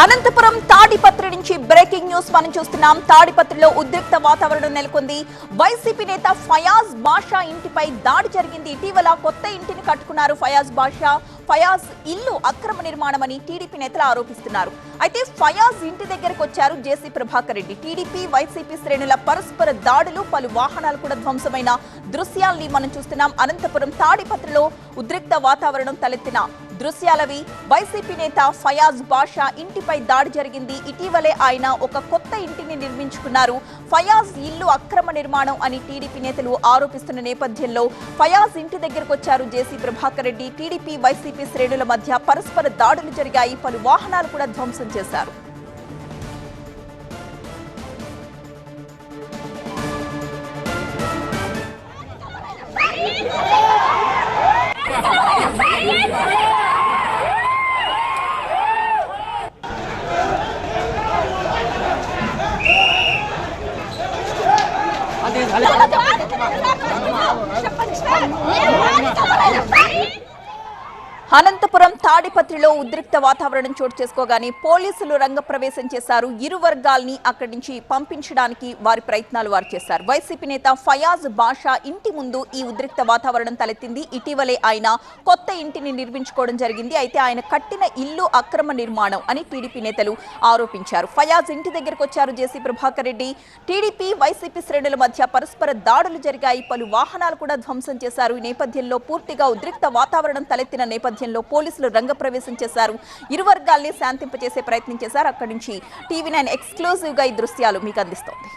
అనంతపురం తాడిపత్రి నుంచి breaking news మనం చూస్తున్నాం. తాడిపత్రిలో ఉద్రిక్త వాతావరణం నెలకొంది. వైసీపీ నేత ఫయాజ్ బాషా ఇంటిపై దాడి జరిగింది. ఇటీవల కొత్త ఇంటిని కట్టుకున్నారు ఫయాజ్ బాషా. ఫయాజ్ ఇల్లు అక్రమ నిర్మాణమని టీడీపీ నేతలు ఆరోపిస్తున్నారు. అయితే ఫయాజ్ ఇంటి దగ్గరకు వచ్చారు జేసీ ప్రభాకర్ రెడ్డి. టీడీపీ వైసీపీ శ్రేణుల పరస్పర దాడులు, పలు వాహనాలు కూడా ధ్వంసమైన దృశ్యాల్ని మనం చూస్తున్నాం. అనంతపురం తాడిపత్రిలో ఉద్రిక్త వాతావరణం తలెత్తిన దృశ్యాలవి. వైసీపీ నేత ఫయాజ్ బాషా ఇంటిపై దాడి జరిగింది. ఇటీవలే ఆయన ఒక కొత్త ఇంటిని నిర్మించుకున్నారు. ఫయాజ్ ఇల్లు అక్రమ నిర్మాణం అని టీడీపీ నేతలు ఆరోపిస్తున్న నేపథ్యంలో ఫయాజ్ ఇంటి దగ్గరకు వచ్చారు జేసీ ప్రభాకర్ రెడ్డి. టీడీపీ వైసీపీ శ్రేణుల మధ్య పరస్పర దాడులు జరిగాయి. పలు వాహనాలు కూడా ధ్వంసం చేశారు. అనంతపురం తాడిపత్రిలో ఉద్రిక్త వాతావరణం చోటు చేసుకోగానే పోలీసులు రంగప్రవేశం చేశారు. ఇరు వర్గాల్ని అక్కడి నుంచి పంపించడానికి వారి ప్రయత్నాలు వారు చేశారు. వైసీపీ నేత ఫయాజ్ బాషా ఇంటి ముందు ఈ ఉద్రిక్త వాతావరణం తలెత్తింది. ఇటీవలే ఆయన కొత్త ఇంటిని నిర్మించుకోవడం జరిగింది. అయితే ఆయన కట్టిన ఇల్లు అక్రమ నిర్మాణం అని టీడీపీ నేతలు ఆరోపించారు. ఫయాజ్ ఇంటి దగ్గరకు వచ్చారు జేసీ ప్రభాకర్ రెడ్డి. టీడీపీ వైసీపీ శ్రేణుల మధ్య పరస్పర దాడులు జరిగాయి. పలు వాహనాలు కూడా ధ్వంసం చేశారు. ఈ నేపథ్యంలో పూర్తిగా ఉద్రిక్త వాతావరణం తలెత్తిన నేపథ్యంలో పోలీసులు రంగప్రవేశం చేశారు. ఇరు వర్గాల్ని శాంతింపజేసే ప్రయత్నం చేశారు. అక్కడి నుంచి టీవీ9 ఎక్స్క్లూజివ్ గా ఈ దృశ్యాలు మీకు అందిస్తోంది.